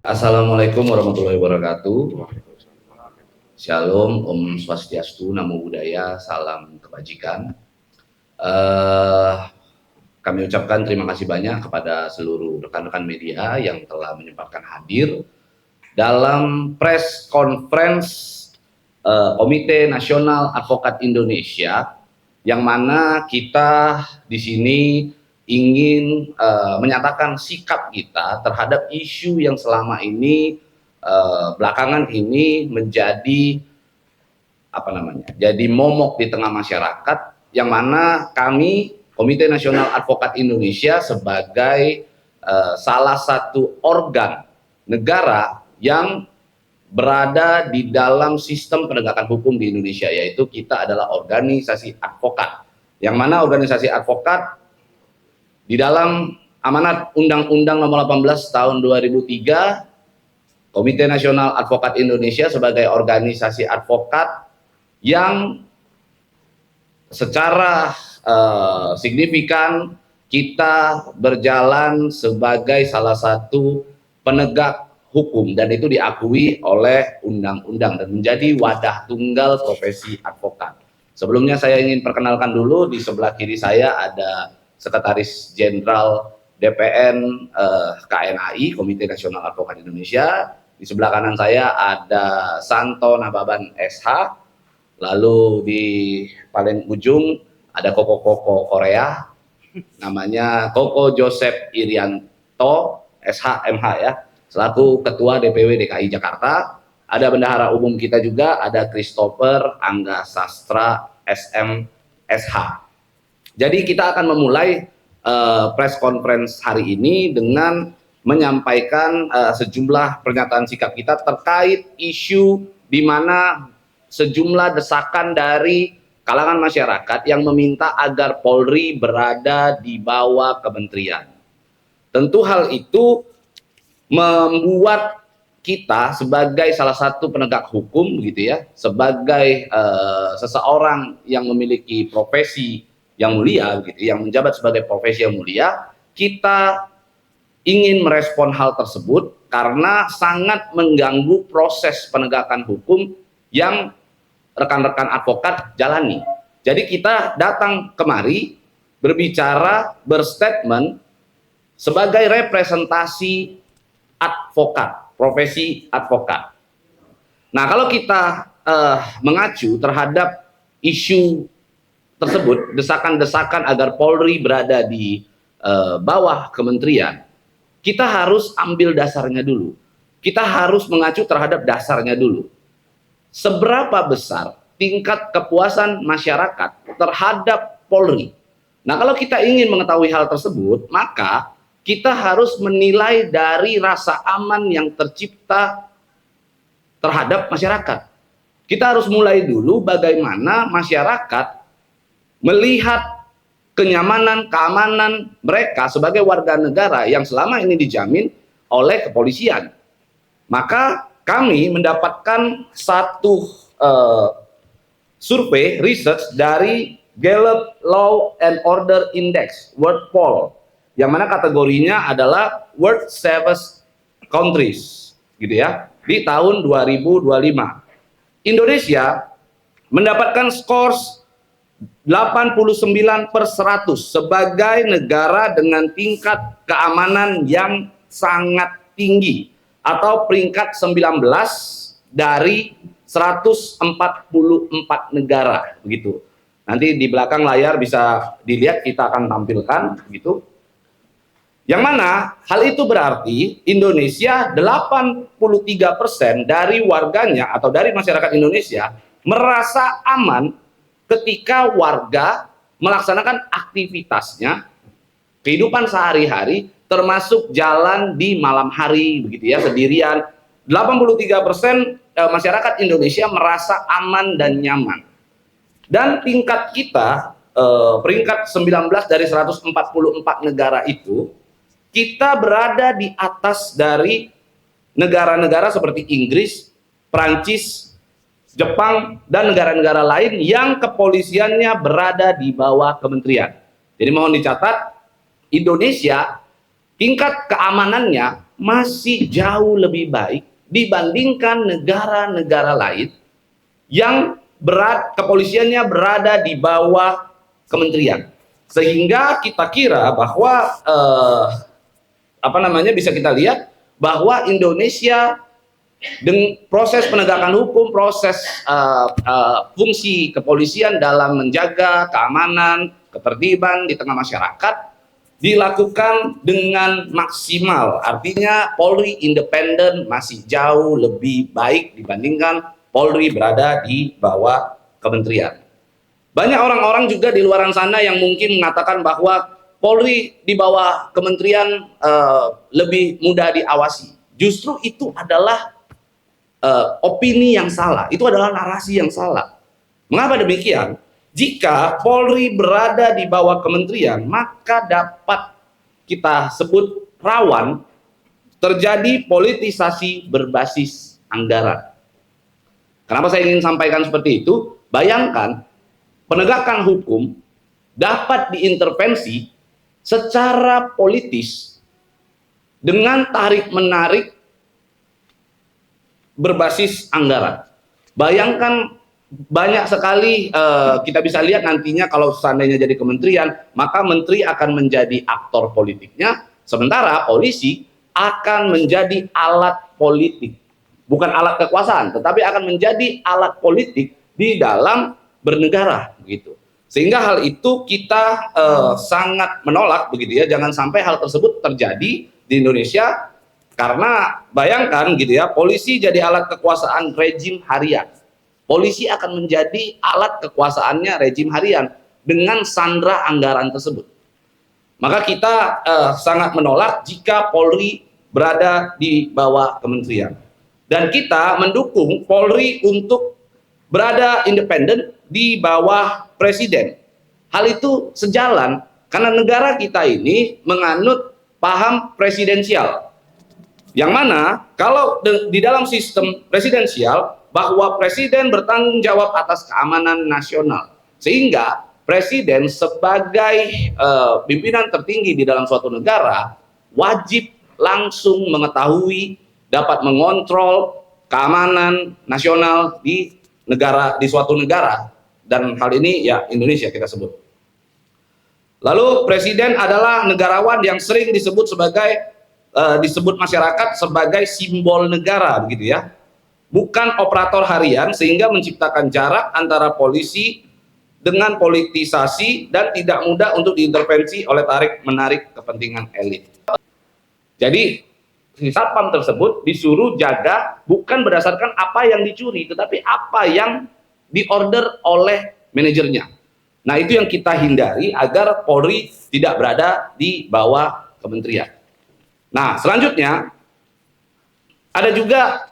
Assalamualaikum warahmatullahi wabarakatuh. Shalom, Om Swastiastu, Namo Buddhaya, salam kebajikan. Kami ucapkan terima kasih banyak kepada seluruh rekan-rekan media yang telah menyempatkan hadir dalam press conference Komite Nasional Advokat Indonesia, yang mana kita di sini ingin menyatakan sikap kita terhadap isu yang selama ini belakangan ini menjadi jadi momok di tengah masyarakat, yang mana kami Komite Nasional Advokat Indonesia sebagai salah satu organ negara yang berada di dalam sistem penegakan hukum di Indonesia, yaitu kita adalah organisasi advokat, yang mana organisasi advokat di dalam amanat Undang-Undang Nomor 18 Tahun 2003, Komite Nasional Advokat Indonesia sebagai organisasi advokat yang secara signifikan kita berjalan sebagai salah satu penegak hukum, dan itu diakui oleh undang-undang dan menjadi wadah tunggal profesi advokat. Sebelumnya saya ingin perkenalkan dulu, di sebelah kiri saya ada Sekretaris Jenderal DPN KNAI, Komite Nasional Advokat Indonesia. Di sebelah kanan saya ada Santo Nababan SH. Lalu di paling ujung ada Koko Korea, namanya Koko Joseph Irianto SH MH ya, selaku Ketua DPW DKI Jakarta. Ada bendahara umum kita juga, ada Christopher Angga Sastra SM SH. Jadi kita akan memulai press conference hari ini dengan menyampaikan sejumlah pernyataan sikap kita terkait isu di mana sejumlah desakan dari kalangan masyarakat yang meminta agar Polri berada di bawah kementerian. Tentu hal itu membuat kita sebagai salah satu penegak hukum gitu ya, sebagai seseorang yang memiliki profesi yang mulia gitu, yang menjabat sebagai profesi yang mulia, kita ingin merespon hal tersebut karena sangat mengganggu proses penegakan hukum yang rekan-rekan advokat jalani. Jadi kita datang kemari berbicara, berstatement sebagai representasi advokat, profesi advokat. Nah, kalau kita mengacu terhadap isu tersebut, desakan-desakan agar Polri berada di bawah kementerian, kita harus ambil dasarnya dulu. Kita harus mengacu terhadap dasarnya dulu. Seberapa besar tingkat kepuasan masyarakat terhadap Polri? Nah, kalau kita ingin mengetahui hal tersebut, maka kita harus menilai dari rasa aman yang tercipta terhadap masyarakat. Kita harus mulai dulu bagaimana masyarakat melihat kenyamanan, keamanan mereka sebagai warga negara yang selama ini dijamin oleh kepolisian. Maka kami mendapatkan satu survei research dari Gallup Law and Order Index World Poll, yang mana kategorinya adalah World Safest Countries gitu ya, di tahun 2025. Indonesia mendapatkan skor 89/100 sebagai negara dengan tingkat keamanan yang sangat tinggi, atau peringkat 19 dari 144 negara begitu. Nanti di belakang layar bisa dilihat, kita akan tampilkan begitu. Yang mana hal itu berarti Indonesia 83% dari warganya atau dari masyarakat Indonesia merasa aman ketika warga melaksanakan aktivitasnya, kehidupan sehari-hari, termasuk jalan di malam hari begitu ya, sendirian. 83% masyarakat Indonesia merasa aman dan nyaman. Dan tingkat kita peringkat 19 dari 144 negara itu, kita berada di atas dari negara-negara seperti Inggris, Prancis, Jepang, dan negara-negara lain yang kepolisiannya berada di bawah kementerian. Jadi mohon dicatat, Indonesia tingkat keamanannya masih jauh lebih baik dibandingkan negara-negara lain yang kepolisiannya berada di bawah kementerian. Sehingga kita kira bahwa bisa kita lihat bahwa Indonesia dengan proses penegakan hukum, proses fungsi kepolisian dalam menjaga keamanan, ketertiban di tengah masyarakat dilakukan dengan maksimal. Artinya Polri independen masih jauh lebih baik dibandingkan Polri berada di bawah kementerian. Banyak orang-orang juga di luar sana yang mungkin mengatakan bahwa Polri di bawah kementerian lebih mudah diawasi. Justru itu adalah opini yang salah, itu adalah narasi yang salah. Mengapa demikian? Jika Polri berada di bawah kementerian, maka dapat kita sebut rawan terjadi politisasi berbasis anggaran. Kenapa saya ingin sampaikan seperti itu? Bayangkan, penegakan hukum dapat diintervensi secara politis dengan tarik-menarik berbasis anggaran. Bayangkan, banyak sekali kita bisa lihat nantinya kalau seandainya jadi kementerian, maka menteri akan menjadi aktor politiknya, sementara polisi akan menjadi alat politik. Bukan alat kekuasaan, tetapi akan menjadi alat politik di dalam bernegara, begitu. Sehingga hal itu kita sangat menolak, begitu ya. Jangan sampai hal tersebut terjadi di Indonesia, karena bayangkan gitu ya, polisi jadi alat kekuasaan rejim harian. Polisi akan menjadi alat kekuasaannya rejim harian dengan sandra anggaran tersebut. Maka kita sangat menolak jika Polri berada di bawah kementerian. Dan kita mendukung Polri untuk berada independen di bawah presiden. Hal itu sejalan karena negara kita ini menganut paham presidensial. Yang mana kalau di dalam sistem presidensial, bahwa presiden bertanggung jawab atas keamanan nasional, sehingga presiden sebagai pimpinan tertinggi di dalam suatu negara wajib langsung mengetahui, dapat mengontrol keamanan nasional di suatu negara, dan hal ini ya Indonesia kita sebut. Lalu presiden adalah negarawan yang sering disebut masyarakat sebagai simbol negara, begitu ya. Bukan operator harian, sehingga menciptakan jarak antara polisi dengan politisasi dan tidak mudah untuk diintervensi oleh tarik-menarik kepentingan elit. Jadi si satpam tersebut disuruh jaga bukan berdasarkan apa yang dicuri, tetapi apa yang diorder oleh manajernya. Nah, itu yang kita hindari agar Polri tidak berada di bawah kementerian. Nah, selanjutnya ada juga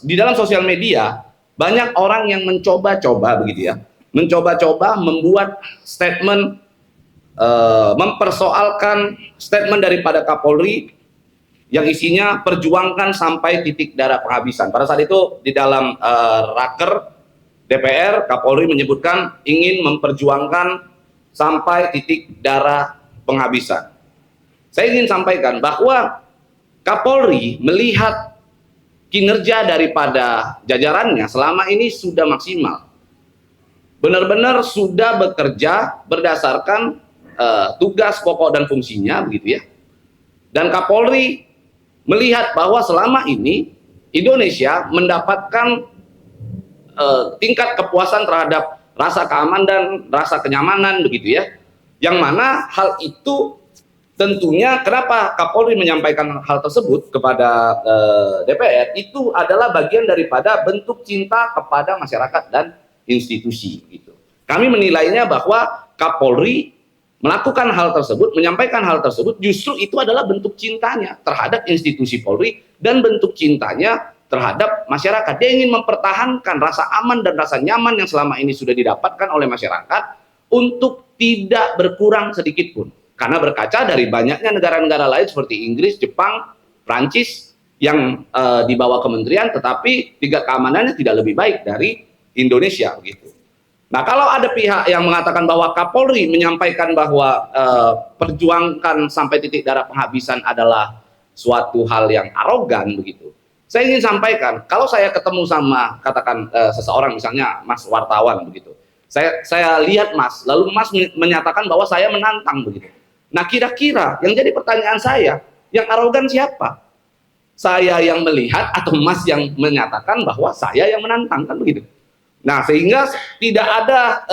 di dalam sosial media banyak orang yang mencoba-coba, begitu ya, mencoba-coba membuat statement, mempersoalkan statement daripada Kapolri yang isinya perjuangkan sampai titik darah penghabisan. Pada saat itu di dalam raker DPR, Kapolri menyebutkan ingin memperjuangkan sampai titik darah penghabisan. Saya ingin sampaikan bahwa Kapolri melihat kinerja daripada jajarannya selama ini sudah maksimal. Benar-benar sudah bekerja berdasarkan tugas pokok dan fungsinya, begitu ya. Dan Kapolri melihat bahwa selama ini Indonesia mendapatkan tingkat kepuasan terhadap rasa keamanan dan rasa kenyamanan, begitu ya. Yang mana hal itu tentunya kenapa Kapolri menyampaikan hal tersebut kepada DPR, itu adalah bagian daripada bentuk cinta kepada masyarakat dan institusi, gitu. Kami menilainya bahwa Kapolri melakukan hal tersebut, menyampaikan hal tersebut, justru itu adalah bentuk cintanya terhadap institusi Polri dan bentuk cintanya terhadap masyarakat. Dia ingin mempertahankan rasa aman dan rasa nyaman yang selama ini sudah didapatkan oleh masyarakat untuk tidak berkurang sedikit pun. Karena berkaca dari banyaknya negara-negara lain seperti Inggris, Jepang, Prancis yang di bawah kementerian, tetapi tingkat keamanannya tidak lebih baik dari Indonesia, begitu. Nah, kalau ada pihak yang mengatakan bahwa Kapolri menyampaikan bahwa perjuangkan sampai titik darah penghabisan adalah suatu hal yang arogan begitu. Saya ingin sampaikan, kalau saya ketemu sama katakan seseorang misalnya Mas wartawan begitu. Saya lihat Mas, lalu Mas menyatakan bahwa saya menantang begitu. Nah, kira-kira yang jadi pertanyaan saya, yang arogan siapa? Saya yang melihat atau Mas yang menyatakan bahwa saya yang menantang, kan begitu. Nah, sehingga tidak ada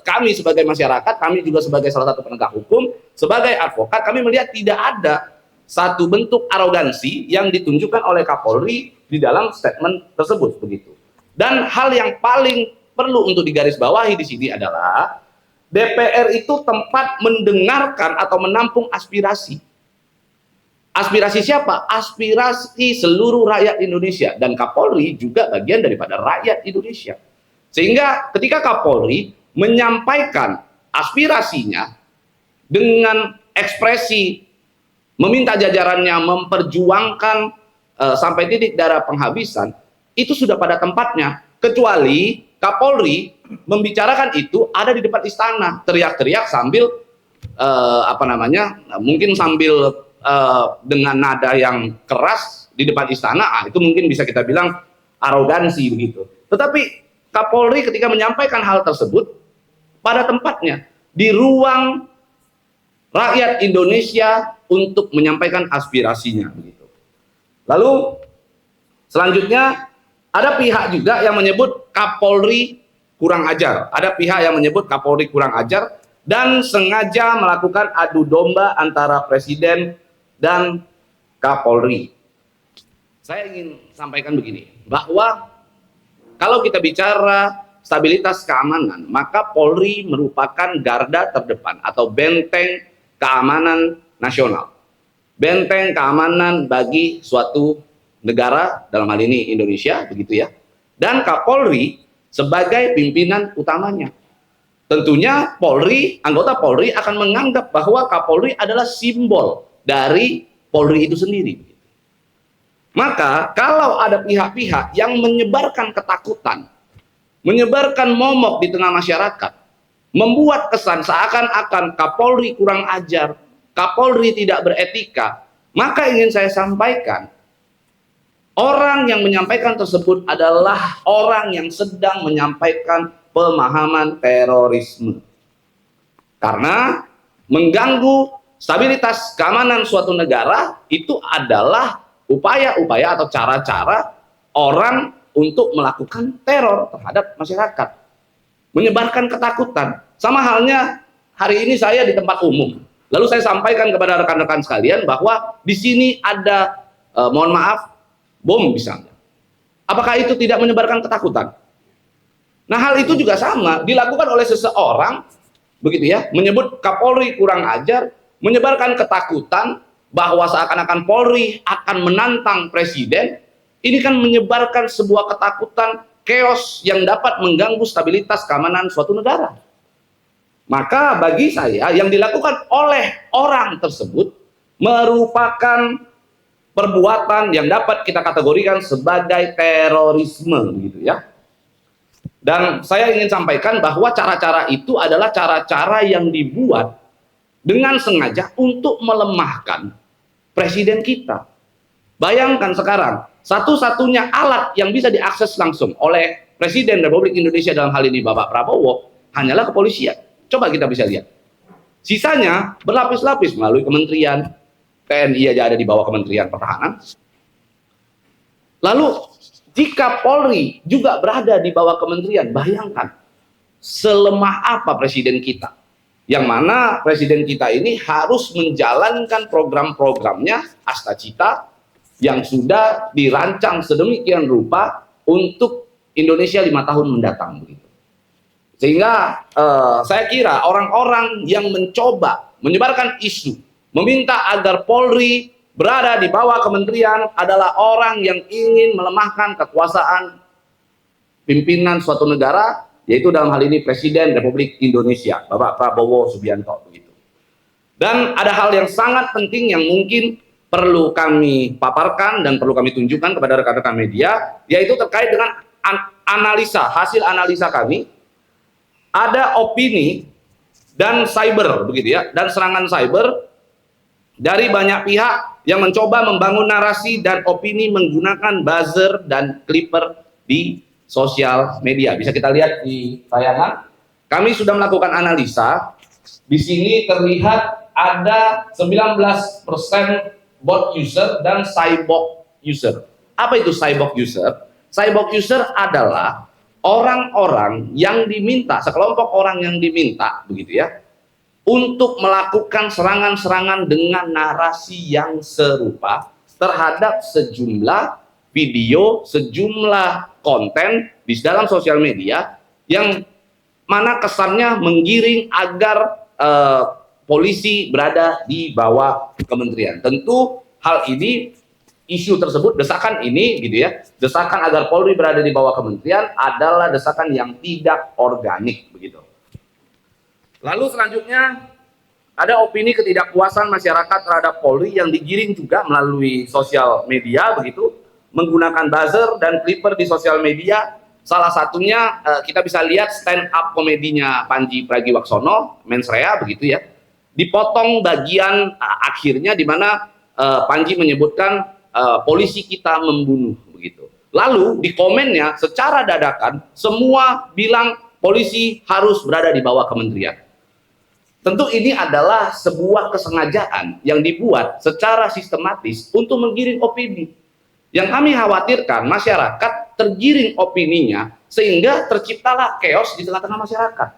kami sebagai masyarakat, kami juga sebagai salah satu penegak hukum, sebagai advokat, kami melihat tidak ada satu bentuk arogansi yang ditunjukkan oleh Kapolri di dalam statement tersebut begitu. Dan hal yang paling perlu untuk digarisbawahi di sini adalah DPR itu tempat mendengarkan atau menampung aspirasi. Aspirasi siapa? Aspirasi seluruh rakyat Indonesia, dan Kapolri juga bagian daripada rakyat Indonesia. Sehingga ketika Kapolri menyampaikan aspirasinya dengan ekspresi meminta jajarannya memperjuangkan sampai titik darah penghabisan, itu sudah pada tempatnya. Kecuali Kapolri membicarakan itu ada di depan istana, teriak-teriak sambil mungkin sambil dengan nada yang keras di depan istana, itu mungkin bisa kita bilang arogansi begitu. Tetapi Kapolri ketika menyampaikan hal tersebut pada tempatnya, di ruang rakyat Indonesia untuk menyampaikan aspirasinya begitu. Lalu selanjutnya ada pihak juga yang menyebut Kapolri kurang ajar. Ada pihak yang menyebut Kapolri kurang ajar dan sengaja melakukan adu domba antara Presiden dan Kapolri. Saya ingin sampaikan begini, bahwa kalau kita bicara stabilitas keamanan, maka Polri merupakan garda terdepan atau benteng keamanan nasional. Benteng keamanan bagi suatu negara, dalam hal ini Indonesia, begitu ya. Dan Kapolri sebagai pimpinan utamanya. Tentunya Polri, anggota Polri akan menganggap bahwa Kapolri adalah simbol dari Polri itu sendiri. Maka kalau ada pihak-pihak yang menyebarkan ketakutan, menyebarkan momok di tengah masyarakat, membuat kesan seakan-akan Kapolri kurang ajar, Kapolri tidak beretika, maka ingin saya sampaikan, orang yang menyampaikan tersebut adalah orang yang sedang menyampaikan pemahaman terorisme. Karena mengganggu stabilitas keamanan suatu negara itu adalah upaya-upaya atau cara-cara orang untuk melakukan teror terhadap masyarakat, menyebarkan ketakutan. Sama halnya hari ini saya di tempat umum, lalu saya sampaikan kepada rekan-rekan sekalian bahwa di sini ada mohon maaf, bom misalnya. Apakah itu tidak menyebarkan ketakutan? Nah, hal itu juga sama dilakukan oleh seseorang begitu ya, menyebut Kapolri kurang ajar, menyebarkan ketakutan bahwa seakan-akan Polri akan menantang Presiden. Ini kan menyebarkan sebuah ketakutan, chaos yang dapat mengganggu stabilitas keamanan suatu negara. Maka bagi saya yang dilakukan oleh orang tersebut merupakan perbuatan yang dapat kita kategorikan sebagai terorisme gitu ya. Dan saya ingin sampaikan bahwa cara-cara itu adalah cara-cara yang dibuat dengan sengaja untuk melemahkan Presiden kita. Bayangkan sekarang, satu-satunya alat yang bisa diakses langsung oleh Presiden Republik Indonesia dalam hal ini Bapak Prabowo hanyalah kepolisian. Coba kita bisa lihat. Sisanya berlapis-lapis melalui kementerian, TNI aja ada di bawah Kementerian Pertahanan. Lalu jika Polri juga berada di bawah kementerian, bayangkan selemah apa Presiden kita. Yang mana Presiden kita ini harus menjalankan program-programnya Astacita yang sudah dirancang sedemikian rupa untuk Indonesia 5 tahun mendatang begitu. Sehingga saya kira orang-orang yang mencoba menyebarkan isu, meminta agar Polri berada di bawah kementerian adalah orang yang ingin melemahkan kekuasaan pimpinan suatu negara, yaitu dalam hal ini Presiden Republik Indonesia, Bapak Prabowo Subianto begitu. Dan ada hal yang sangat penting yang mungkin perlu kami paparkan dan perlu kami tunjukkan kepada rekan-rekan media, yaitu terkait dengan analisa, hasil analisa kami ada opini dan cyber begitu ya, dan serangan cyber dari banyak pihak yang mencoba membangun narasi dan opini menggunakan buzzer dan clipper di sosial media. Bisa kita lihat di tayangan. Kami sudah melakukan analisa. Di sini terlihat ada 19% bot user dan cyborg user. Apa itu cyborg user? Cyborg user adalah orang-orang yang diminta, sekelompok orang yang diminta begitu ya, untuk melakukan serangan-serangan dengan narasi yang serupa terhadap sejumlah video, sejumlah konten di dalam sosial media yang mana kesannya menggiring agar polisi berada di bawah kementerian. Tentu hal ini, isu tersebut, desakan ini gitu ya, desakan agar Polri berada di bawah kementerian adalah desakan yang tidak organik begitu. Lalu selanjutnya ada opini ketidakpuasan masyarakat terhadap Polri yang digiring juga melalui sosial media begitu, menggunakan buzzer dan clipper di sosial media. Salah satunya kita bisa lihat stand up komedinya Pandji Pragiwaksono, Mensrea begitu ya. Dipotong bagian akhirnya di mana Pandji menyebutkan polisi kita membunuh begitu. Lalu di komennya secara dadakan semua bilang polisi harus berada di bawah kementerian. Tentu ini adalah sebuah kesengajaan yang dibuat secara sistematis untuk menggiring opini. Yang kami khawatirkan masyarakat tergiring opininya sehingga terciptalah chaos di tengah-tengah masyarakat.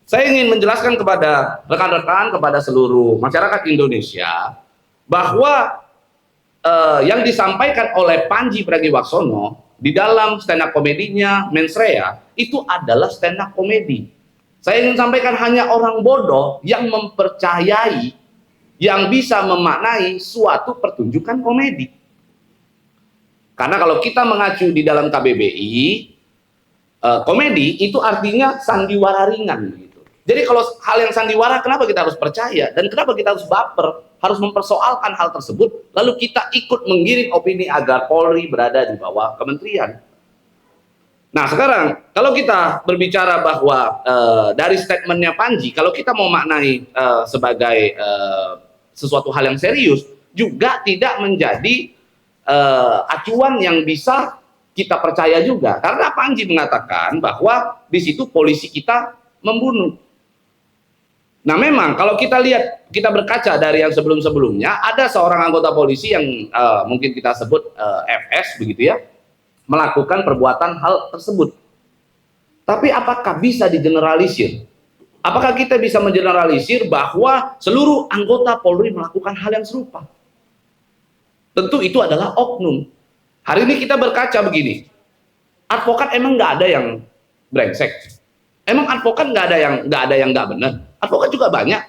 Saya ingin menjelaskan kepada rekan-rekan, kepada seluruh masyarakat Indonesia bahwa yang disampaikan oleh Pandji Pragiwaksono di dalam stand up komedinya Mensrea itu adalah stand up komedi. Saya ingin sampaikan hanya orang bodoh yang mempercayai, yang bisa memaknai suatu pertunjukan komedi. Karena kalau kita mengacu di dalam KBBI, komedi itu artinya sandiwara ringan gitu. Jadi kalau hal yang sandiwara, kenapa kita harus percaya dan kenapa kita harus baper, harus mempersoalkan hal tersebut, lalu kita ikut menggiring opini agar Polri berada di bawah kementerian. Nah sekarang kalau kita berbicara bahwa dari statementnya Pandji, kalau kita mau maknai sebagai sesuatu hal yang serius, juga tidak menjadi acuan yang bisa kita percaya juga, karena Pandji mengatakan bahwa di situ polisi kita membunuh. Nah memang kalau kita lihat, kita berkaca dari yang sebelum-sebelumnya, ada seorang anggota polisi yang mungkin kita sebut FS begitu ya, melakukan perbuatan hal tersebut. Tapi apakah bisa digeneralisir? Apakah kita bisa mengeneralisir bahwa seluruh anggota Polri melakukan hal yang serupa? Tentu itu adalah oknum. Hari ini kita berkaca begini, advokat emang nggak ada yang brengsek, emang advokat nggak ada yang nggak benar. Advokat juga banyak,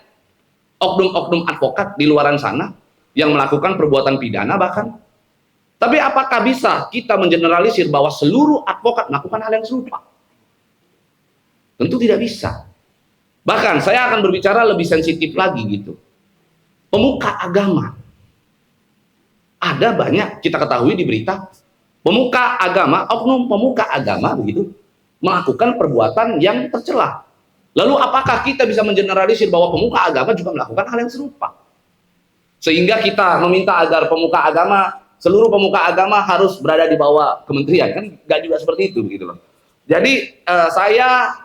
oknum-oknum advokat di luaran sana yang melakukan perbuatan pidana bahkan. Tapi apakah bisa kita mengeneralisir bahwa seluruh advokat melakukan hal yang serupa? Tentu tidak bisa. Bahkan saya akan berbicara lebih sensitif lagi gitu. Pemuka agama. Ada banyak kita ketahui di berita, pemuka agama, oknum pemuka agama begitu, melakukan perbuatan yang tercela. Lalu apakah kita bisa mengeneralisir bahwa pemuka agama juga melakukan hal yang serupa? Sehingga kita meminta agar pemuka agama, seluruh pemuka agama harus berada di bawah kementerian, kan nggak juga seperti itu gitu loh. Jadi saya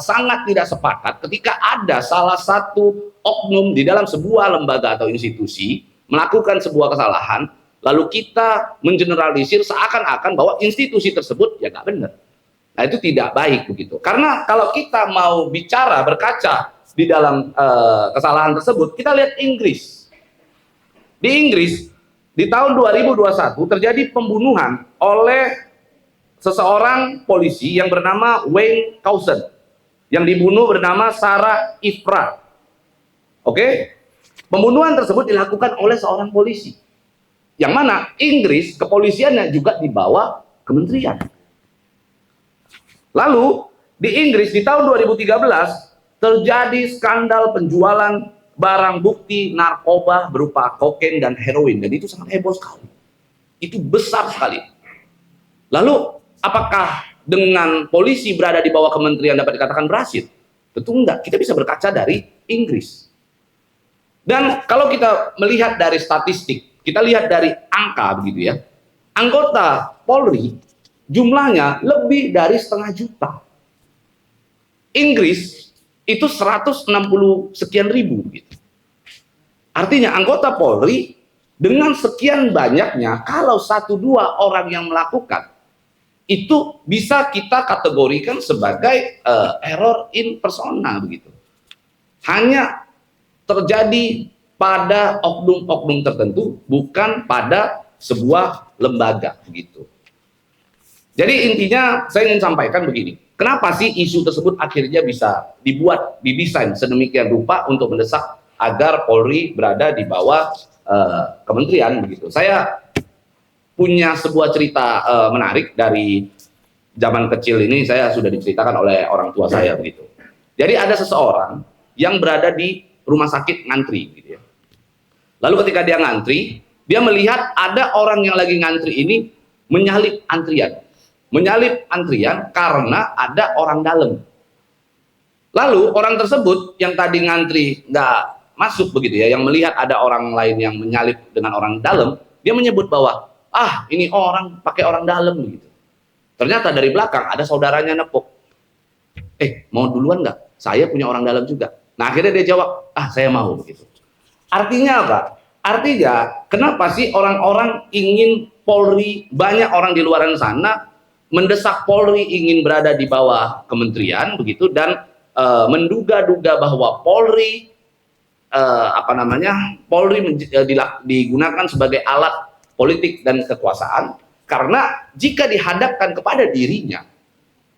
sangat tidak sepakat ketika ada salah satu oknum di dalam sebuah lembaga atau institusi melakukan sebuah kesalahan, lalu kita mengeneralisir seakan-akan bahwa institusi tersebut ya nggak benar. Nah itu tidak baik begitu. Karena kalau kita mau bicara berkaca di dalam kesalahan tersebut, kita lihat Inggris. Di Inggris di tahun 2021 terjadi pembunuhan oleh seseorang polisi yang bernama Wayne Couzens, yang dibunuh bernama Sarah Ifrat. Oke? Pembunuhan tersebut dilakukan oleh seorang polisi. Yang mana Inggris kepolisiannya juga di bawah kementerian. Lalu di Inggris di tahun 2013 terjadi skandal penjualan barang bukti narkoba berupa kokain dan heroin, dan itu sangat heboh sekali. Itu besar sekali. Lalu apakah dengan polisi berada di bawah kementerian dapat dikatakan berhasil? Tentu enggak. Kita bisa berkaca dari Inggris. Dan kalau kita melihat dari statistik, kita lihat dari angka begitu ya, anggota Polri jumlahnya lebih dari 500.000. Inggris itu 160 sekian ribu gitu. Artinya anggota Polri dengan sekian banyaknya, kalau 1-2 orang yang melakukan, itu bisa kita kategorikan sebagai error in persona begitu. Hanya terjadi pada oknum-oknum tertentu, bukan pada sebuah lembaga begitu. Jadi intinya saya ingin sampaikan begini. Kenapa sih isu tersebut akhirnya bisa didesain sedemikian rupa untuk mendesak agar Polri berada di bawah kementerian begitu. Saya punya sebuah cerita menarik dari zaman kecil ini, saya sudah diceritakan oleh orang tua saya begitu. Jadi ada seseorang yang berada di rumah sakit ngantri gitu ya. Lalu ketika dia ngantri, dia melihat ada orang yang lagi ngantri ini menyalip antrian. Menyalip antrian karena ada orang dalam. Lalu orang tersebut yang tadi ngantri nggak masuk begitu ya, yang melihat ada orang lain yang menyalip dengan orang dalam, dia menyebut bahwa ini orang pakai orang dalam begitu. Ternyata dari belakang ada saudaranya nepuk. Mau duluan nggak? Saya punya orang dalam juga. Nah akhirnya dia jawab, saya mau begitu. Artinya apa? Artinya kenapa sih orang-orang ingin Polri, banyak orang di luar sana mendesak Polri ingin berada di bawah kementerian begitu, dan menduga-duga bahwa Polri Polri digunakan sebagai alat politik dan kekuasaan, karena jika dihadapkan kepada dirinya,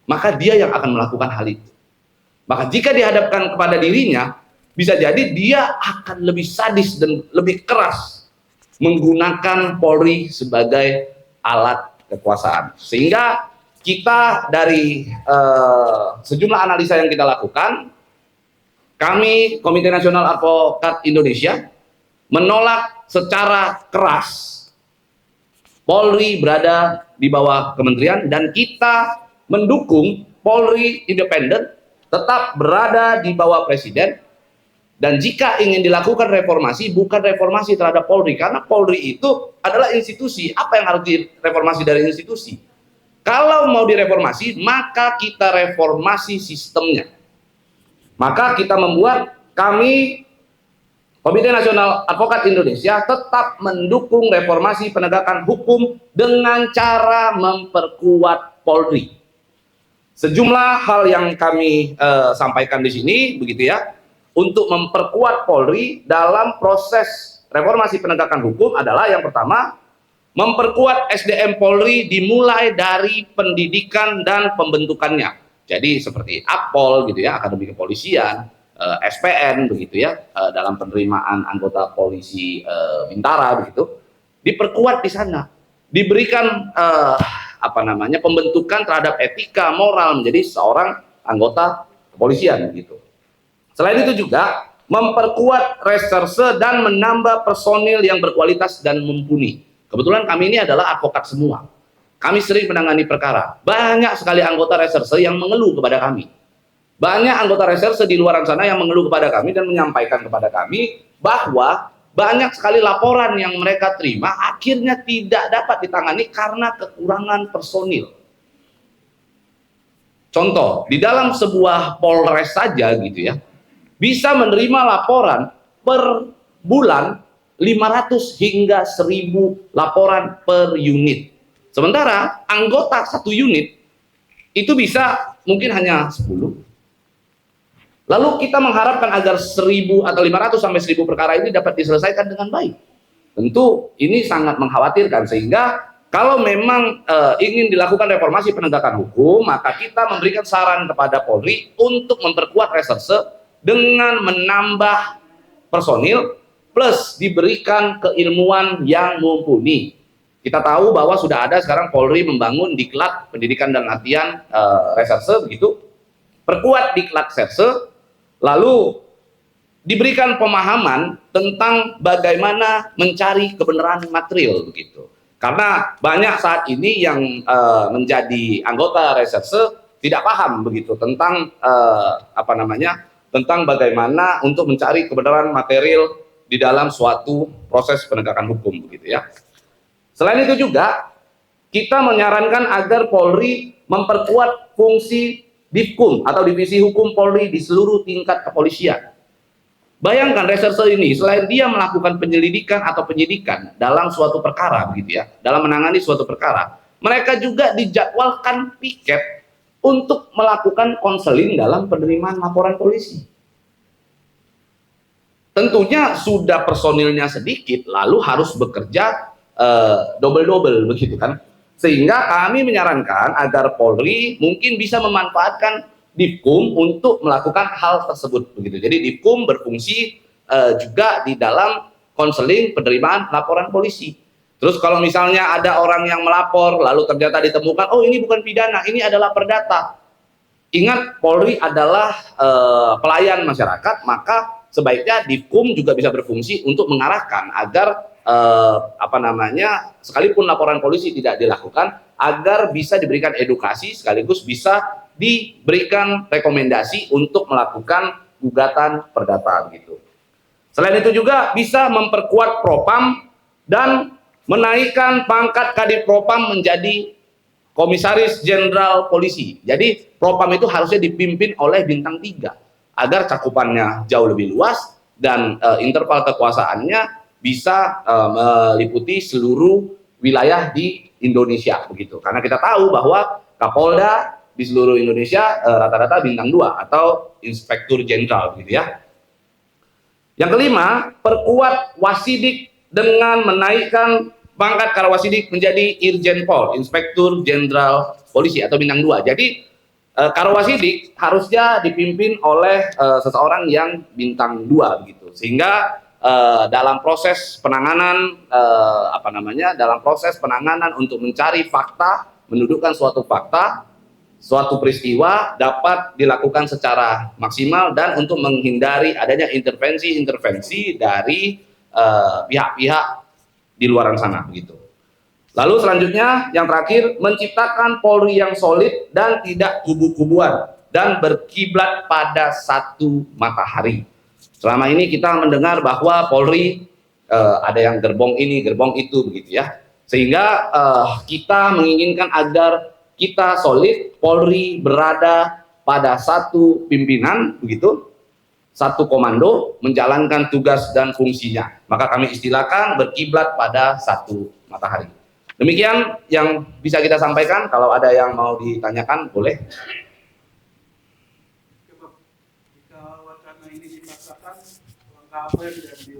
maka dia yang akan melakukan hal itu. Maka jika dihadapkan kepada dirinya, bisa jadi dia akan lebih sadis dan lebih keras menggunakan Polri sebagai alat kekuasaan. Sehingga kita dari sejumlah analisa yang kita lakukan, kami Komite Nasional Advokat Indonesia menolak secara keras Polri berada di bawah kementerian, dan kita mendukung Polri independen tetap berada di bawah presiden. Dan jika ingin dilakukan reformasi, bukan reformasi terhadap Polri, karena Polri itu adalah institusi. Apa yang harus direformasi dari institusi? Kalau mau direformasi, maka kita reformasi sistemnya. Maka kita membuat, kami Komite Nasional Advokat Indonesia tetap mendukung reformasi penegakan hukum dengan cara memperkuat Polri. Sejumlah hal yang kami sampaikan di sini begitu ya, untuk memperkuat Polri dalam proses reformasi penegakan hukum adalah yang pertama, memperkuat SDM Polri dimulai dari pendidikan dan pembentukannya. Jadi seperti Akpol gitu ya, Akademi Kepolisian, SPN begitu ya, dalam penerimaan anggota polisi Bintara begitu, diperkuat di sana, diberikan pembentukan terhadap etika moral menjadi seorang anggota kepolisian begitu. Selain itu juga memperkuat reserse dan menambah personil yang berkualitas dan mumpuni. Kebetulan kami ini adalah advokat semua. Kami sering menangani perkara. Banyak sekali anggota reserse yang mengeluh kepada kami. Banyak anggota reserse di luar sana yang mengeluh kepada kami dan menyampaikan kepada kami bahwa banyak sekali laporan yang mereka terima akhirnya tidak dapat ditangani karena kekurangan personil. Contoh, di dalam sebuah Polres saja gitu ya, bisa menerima laporan per bulan 500 hingga 1000 laporan per unit. Sementara anggota satu unit itu bisa mungkin hanya 10. Lalu kita mengharapkan agar 1000 atau 500 sampai 1000 perkara ini dapat diselesaikan dengan baik. Tentu ini sangat mengkhawatirkan, sehingga kalau memang ingin dilakukan reformasi penegakan hukum, maka kita memberikan saran kepada Polri untuk memperkuat reserse dengan menambah personil plus diberikan keilmuan yang mumpuni. Kita tahu bahwa sudah ada sekarang Polri membangun diklat pendidikan dan latihan reserse begitu. Perkuat diklat reserse, lalu diberikan pemahaman tentang bagaimana mencari kebenaran material begitu. Karena banyak saat ini yang menjadi anggota reserse tidak paham begitu tentang tentang bagaimana untuk mencari kebenaran material di dalam suatu proses penegakan hukum begitu ya. Selain itu juga kita menyarankan agar Polri memperkuat fungsi Divkum atau Divisi Hukum Polri di seluruh tingkat kepolisian. Bayangkan reserse ini selain dia melakukan penyelidikan atau penyidikan dalam suatu perkara begitu ya, dalam menangani suatu perkara, mereka juga dijadwalkan piket untuk melakukan konseling dalam penerimaan laporan polisi. Tentunya sudah personilnya sedikit, lalu harus bekerja double-double begitu kan. Sehingga kami menyarankan agar Polri mungkin bisa memanfaatkan Divkum untuk melakukan hal tersebut begitu. Jadi Divkum berfungsi juga di dalam konseling penerimaan laporan polisi. Terus kalau misalnya ada orang yang melapor lalu ternyata ditemukan, oh ini bukan pidana, ini adalah perdata. Ingat, Polri adalah pelayan masyarakat, maka sebaiknya Divkum juga bisa berfungsi untuk mengarahkan agar sekalipun laporan polisi tidak dilakukan, agar bisa diberikan edukasi sekaligus bisa diberikan rekomendasi untuk melakukan gugatan perdata gitu. Selain itu juga bisa memperkuat Propam dan menaikkan pangkat Kadif Propam menjadi Komisaris Jenderal Polisi. Jadi Propam itu harusnya dipimpin oleh bintang 3 agar cakupannya jauh lebih luas dan interval kekuasaannya bisa meliputi seluruh wilayah di Indonesia begitu. Karena kita tahu bahwa Kapolda di seluruh Indonesia rata-rata bintang 2 atau Inspektur Jenderal gitu ya. Yang kelima, perkuat Wasidik dengan menaikkan pangkat Karawasidik menjadi Irjen Pol, Inspektur Jenderal Polisi atau bintang 2. Jadi Karawasidik harusnya dipimpin oleh seseorang yang bintang 2 begitu. Sehingga dalam proses penanganan dalam proses penanganan untuk mencari fakta, mendudukkan suatu fakta, suatu peristiwa dapat dilakukan secara maksimal dan untuk menghindari adanya intervensi-intervensi dari pihak-pihak di luar sana begitu. Lalu selanjutnya yang terakhir, menciptakan Polri yang solid dan tidak kubu-kubuan dan berkiblat pada satu matahari. Selama ini kita mendengar bahwa Polri ada yang gerbong ini, gerbong itu begitu ya. Sehingga kita menginginkan agar kita solid, Polri berada pada satu pimpinan begitu, satu komando menjalankan tugas dan fungsinya. Maka kami istilahkan berkiblat pada satu matahari. Demikian yang bisa kita sampaikan. Kalau ada yang mau ditanyakan boleh. Jika wacana ini dipaksakan, langkah apa yang diambil?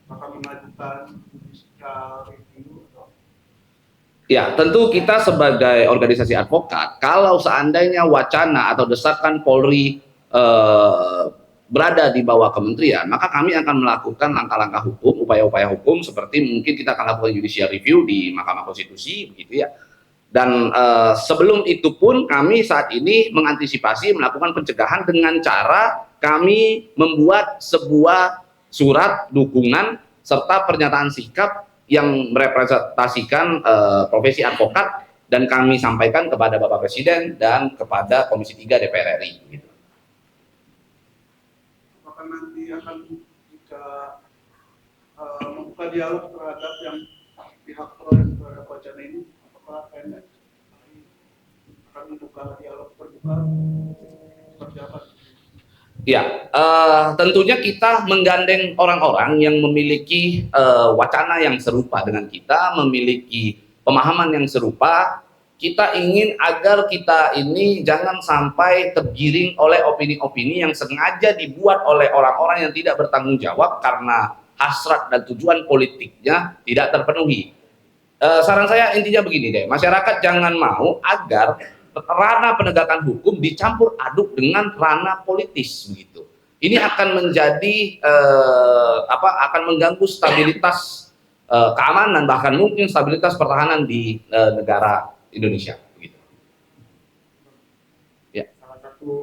Apakah mengajukan judicial review? Ya, tentu kita sebagai organisasi advokat, kalau seandainya wacana atau desakan Polri berada di bawah kementerian, maka kami akan melakukan langkah-langkah hukum, upaya-upaya hukum seperti mungkin kita akan lakukan judicial review di Mahkamah Konstitusi, begitu ya. Dan sebelum itu pun kami saat ini mengantisipasi melakukan pencegahan dengan cara kami membuat sebuah surat dukungan serta pernyataan sikap yang merepresentasikan profesi advokat dan kami sampaikan kepada Bapak Presiden dan kepada Komisi 3 DPR RI. Gitu. Apakah nanti akan jika membuka dialog terhadap yang pihak pro dan terhadap wacana ini, apakah PNS akan membuka dialog terbuka seperti apa? Ya, tentunya kita menggandeng orang-orang yang memiliki wacana yang serupa dengan kita, memiliki pemahaman yang serupa. Kita ingin agar kita ini jangan sampai tergiring oleh opini-opini yang sengaja dibuat oleh orang-orang yang tidak bertanggung jawab karena hasrat dan tujuan politiknya tidak terpenuhi. Saran saya intinya begini deh, masyarakat jangan mau agar ranah penegakan hukum dicampur aduk dengan ranah politis begitu. Ini akan menjadi akan mengganggu stabilitas keamanan, bahkan mungkin stabilitas pertahanan di negara Indonesia begitu. Ya. Salah satu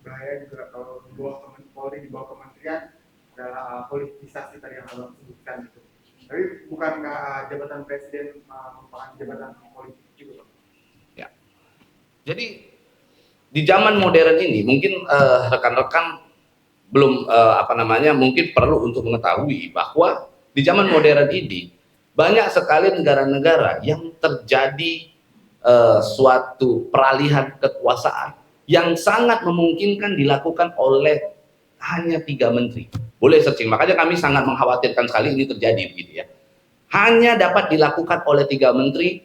bahaya juga kalau di bawah Polri, di bawah kementerian adalah politisasi tadi yang abang sebutkan itu. bukankah jabatan presiden merupakan jabatan politik juga, Pak? Ya. Jadi di zaman modern ini mungkin rekan-rekan belum mungkin perlu untuk mengetahui bahwa di zaman modern ini banyak sekali negara-negara yang terjadi suatu peralihan kekuasaan yang sangat memungkinkan dilakukan oleh hanya 3 menteri. Boleh searching, makanya kami sangat mengkhawatirkan sekali ini terjadi begitu ya. Hanya dapat dilakukan oleh 3 menteri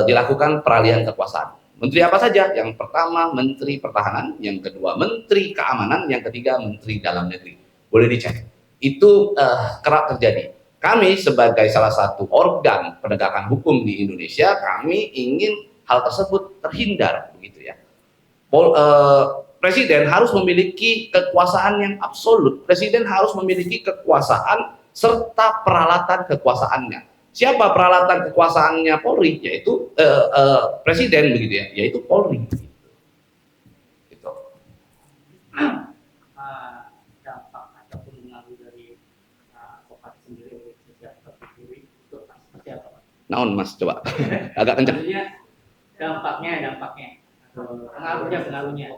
dilakukan peralihan kekuasaan. Menteri apa saja? Yang pertama Menteri Pertahanan, yang kedua Menteri Keamanan, yang ketiga Menteri Dalam Negeri. Boleh dicek. Itu kerap terjadi. Kami sebagai salah satu organ penegakan hukum di Indonesia, kami ingin hal tersebut terhindar, begitu ya. Presiden harus memiliki kekuasaan yang absolut. Presiden harus memiliki kekuasaan serta peralatan kekuasaannya. Siapa peralatan kekuasaannya Polri? Yaitu presiden, begitu ya, yaitu Polri. Gitu. Dampak ataupun pengaruh dari advokat sendiri sejak terpilih itu seperti apa, Pak? Naon Mas, coba agak kencang. Maksudnya dampaknya, pengaruhnya.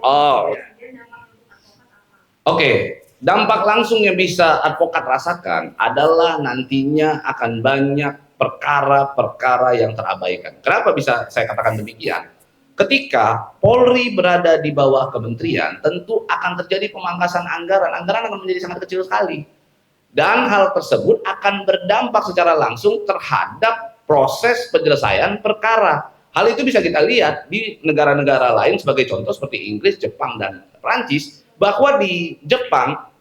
Oh, oke. Dampak langsung yang bisa advokat rasakan adalah nantinya akan banyak perkara-perkara yang terabaikan. Kenapa bisa saya katakan demikian? Ketika Polri berada di bawah kementerian, tentu akan terjadi pemangkasan anggaran. Anggaran akan menjadi sangat kecil sekali. Dan hal tersebut akan berdampak secara langsung terhadap proses penyelesaian perkara. Hal itu bisa kita lihat di negara-negara lain sebagai contoh seperti Inggris, Jepang, dan Prancis, bahwa di Jepang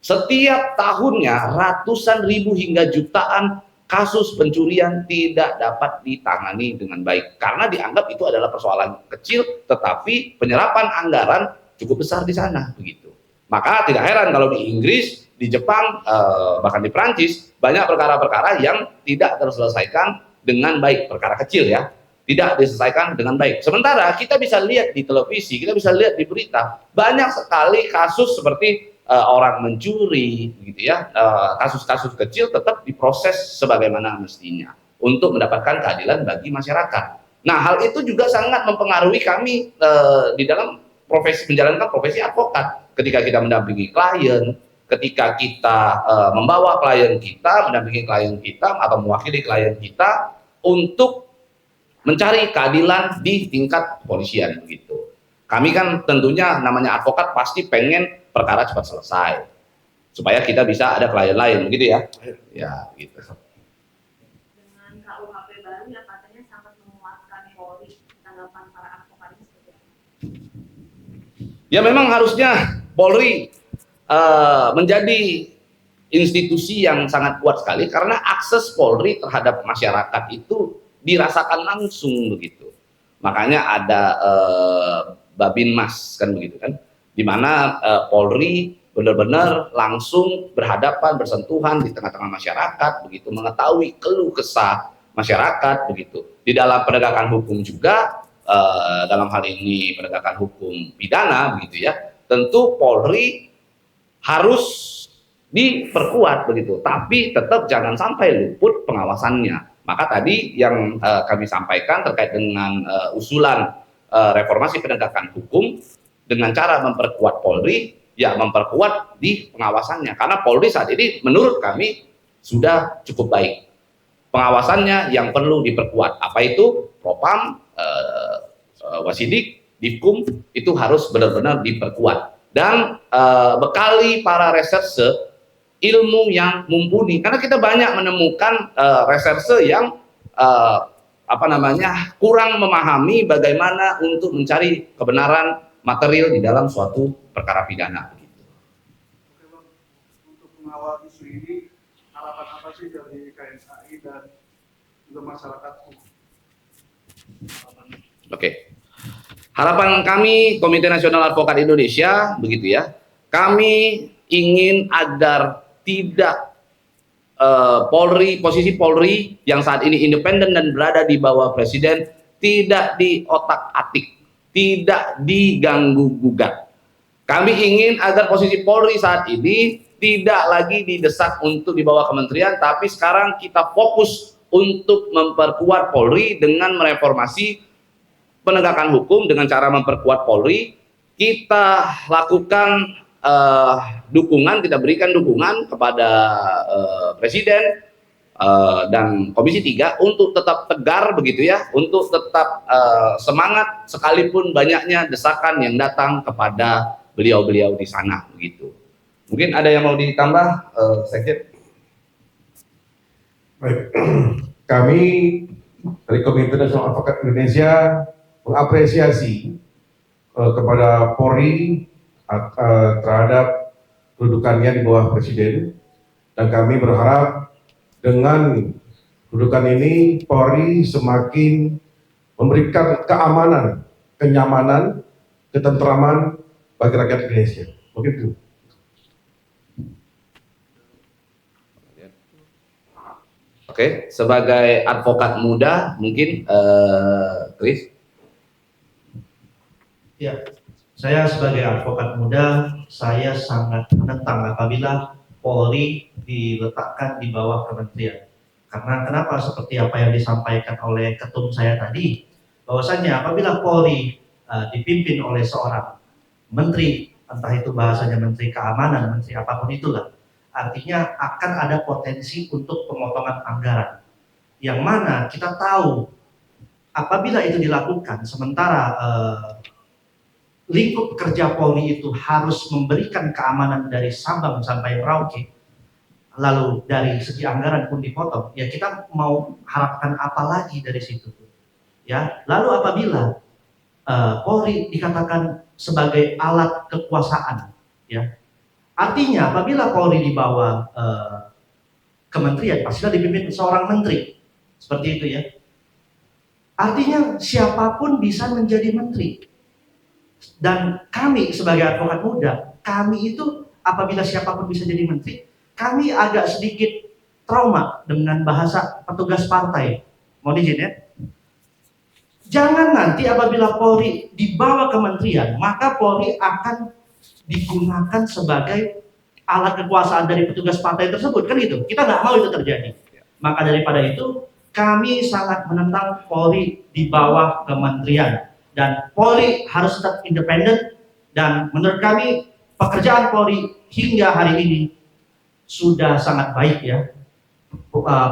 setiap tahunnya ratusan ribu hingga jutaan kasus pencurian tidak dapat ditangani dengan baik karena dianggap itu adalah persoalan kecil, tetapi penyerapan anggaran cukup besar di sana, begitu. Maka tidak heran kalau di Inggris, di Jepang, bahkan di Prancis banyak perkara-perkara yang tidak terselesaikan dengan baik, perkara kecil ya, tidak diselesaikan dengan baik. Sementara kita bisa lihat di televisi, kita bisa lihat di berita, banyak sekali kasus seperti orang mencuri, gitu ya, kasus-kasus kecil tetap diproses sebagaimana mestinya untuk mendapatkan keadilan bagi masyarakat. Nah, hal itu juga sangat mempengaruhi kami di dalam menjalankan profesi advokat. Ketika kita mendampingi klien, ketika kita membawa klien kita, mendampingi klien kita atau mewakili klien kita untuk mencari keadilan di tingkat kepolisian, begitu. Kami kan tentunya namanya advokat pasti pengen perkara cepat selesai supaya kita bisa ada klien lain, begitu ya. Ya, gitu. Dengan KUHP baru yang katanya sangat menguatkan Polri, tanggapan para advokat ini seperti apa? Ya memang harusnya Polri menjadi institusi yang sangat kuat sekali karena akses Polri terhadap masyarakat itu dirasakan langsung, begitu. Makanya ada Babinmas kan, begitu kan, di mana Polri benar-benar langsung berhadapan, bersentuhan di tengah-tengah masyarakat, begitu, mengetahui keluh kesah masyarakat, begitu. Di dalam penegakan hukum juga, dalam hal ini penegakan hukum pidana, begitu ya, tentu Polri harus diperkuat, begitu, tapi tetap jangan sampai luput pengawasannya. Maka tadi yang kami sampaikan terkait dengan usulan reformasi penegakan hukum dengan cara memperkuat Polri, ya memperkuat di pengawasannya. Karena Polri saat ini menurut kami sudah cukup baik. Pengawasannya yang perlu diperkuat. Apa itu? Propam, Wasidik, Divkum itu harus benar-benar diperkuat. Dan bekali para reserse ilmu yang mumpuni. Karena kita banyak menemukan reserse yang kurang memahami bagaimana untuk mencari kebenaran material di dalam suatu perkara pidana. Oke Bang, untuk mengawal isu ini, harapan apa sih dari KNSAI dan juga masyarakat? Oke. Harapan kami Komite Nasional Advokat Indonesia, begitu ya, kami ingin agar tidak posisi Polri yang saat ini independen dan berada di bawah Presiden tidak diotak-atik, tidak diganggu-gugat. Kami ingin agar posisi Polri saat ini tidak lagi didesak untuk dibawa kementerian, tapi sekarang kita fokus untuk memperkuat Polri dengan mereformasi penegakan hukum dengan cara memperkuat Polri. Kita lakukan dukungan, kita berikan dukungan kepada Presiden dan Komisi 3 untuk tetap tegar begitu ya, untuk tetap semangat sekalipun banyaknya desakan yang datang kepada beliau-beliau di sana begitu. Mungkin ada yang mau ditambah, Sekjen? Baik, kami dari Komite Nasional Advokat Indonesia mengapresiasi kepada Polri terhadap kedudukannya di bawah Presiden, dan kami berharap dengan kedudukan ini Polri semakin memberikan keamanan, kenyamanan, ketentraman bagi rakyat Indonesia. Begitu. Oke, sebagai advokat muda mungkin Chris. Ya, saya sebagai advokat muda, saya sangat menentang apabila Polri diletakkan di bawah kementerian. Karena kenapa? Seperti apa yang disampaikan oleh ketum saya tadi, bahwasannya apabila Polri dipimpin oleh seorang menteri, entah itu bahasanya menteri keamanan, menteri apapun itulah, artinya akan ada potensi untuk pemotongan anggaran. Yang mana kita tahu apabila itu dilakukan, sementara lingkup kerja Polri itu harus memberikan keamanan dari Sabang sampai Merauke, lalu dari segi anggaran pun dipotong, ya kita mau harapkan apa lagi dari situ, ya. Lalu apabila Polri dikatakan sebagai alat kekuasaan, ya, artinya apabila Polri di bawah kementerian, pastilah dipimpin seorang menteri, seperti itu ya. Artinya siapapun bisa menjadi menteri. Dan kami sebagai advokat muda, kami itu apabila siapapun bisa jadi menteri, kami agak sedikit trauma dengan bahasa petugas partai. Mohon izin ya. Jangan nanti apabila Polri dibawa kementerian, maka Polri akan digunakan sebagai alat kekuasaan dari petugas partai tersebut, kan itu. Kita nggak mau itu terjadi. Maka daripada itu, kami sangat menentang Polri di bawah kementerian. Dan Polri harus tetap independen, dan menurut kami pekerjaan Polri hingga hari ini sudah sangat baik ya.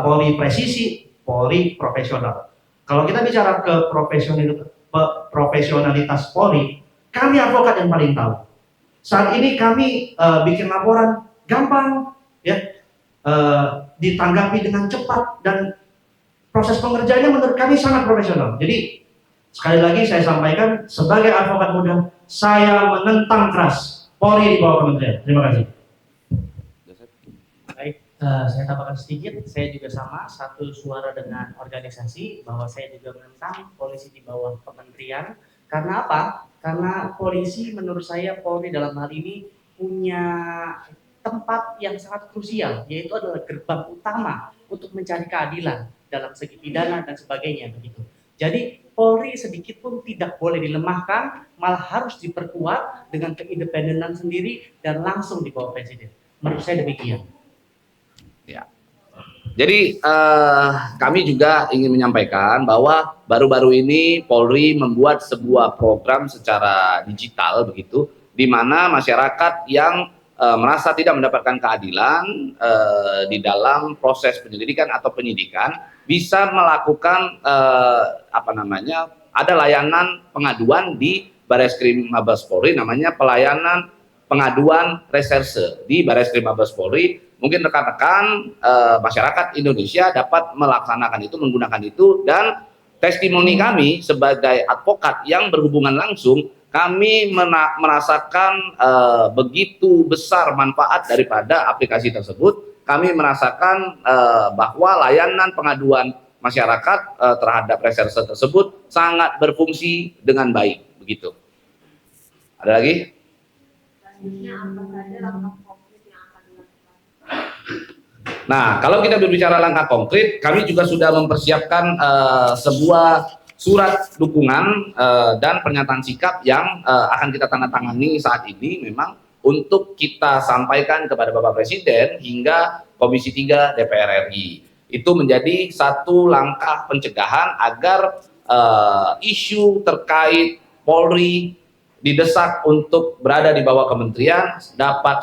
Polri presisi, Polri profesional. Kalau kita bicara ke profesionalitas Polri, kami advokat yang paling tahu. Saat ini kami bikin laporan gampang ya, ditanggapi dengan cepat, dan proses pengerjaannya menurut kami sangat profesional. Jadi sekali lagi saya sampaikan, sebagai advokat muda, saya menentang keras Polri di bawah kementerian. Terima kasih. Baik, saya tambahkan sedikit. Saya juga sama, satu suara dengan organisasi, bahwa saya juga menentang polisi di bawah kementerian. Karena apa? Karena polisi, menurut saya, Polri dalam hal ini punya tempat yang sangat krusial, yaitu adalah gerbang utama untuk mencari keadilan dalam segi pidana dan sebagainya begitu. Jadi Polri sedikit pun tidak boleh dilemahkan, malah harus diperkuat dengan keindependenan sendiri dan langsung di bawah Presiden. Menurut saya demikian. Ya. Jadi kami juga ingin menyampaikan bahwa baru-baru ini Polri membuat sebuah program secara digital begitu, di mana masyarakat yang merasa tidak mendapatkan keadilan di dalam proses penyelidikan atau penyidikan bisa melakukan ada layanan pengaduan di Bareskrim Mabes Polri, namanya pelayanan pengaduan reserse di Bareskrim Mabes Polri. Mungkin rekan-rekan masyarakat Indonesia dapat melaksanakan itu, menggunakan itu, dan testimoni kami sebagai advokat yang berhubungan langsung, kami merasakan begitu besar manfaat daripada aplikasi tersebut. Kami merasakan bahwa layanan pengaduan masyarakat terhadap reserse tersebut sangat berfungsi dengan baik, begitu. Ada lagi? Selanjutnya apa saja langkah konkret yang akan dilakukan? Nah, kalau kita berbicara langkah konkret, kami juga sudah mempersiapkan sebuah surat dukungan dan pernyataan sikap yang akan kita tanda tangani saat ini memang untuk kita sampaikan kepada Bapak Presiden hingga Komisi 3 DPR RI. Itu menjadi satu langkah pencegahan agar isu terkait Polri didesak untuk berada di bawah kementerian dapat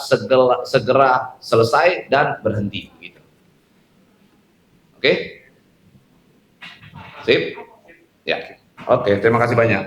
segera selesai dan berhenti. Gitu. Oke? Sip? Ya. Oke, terima kasih banyak.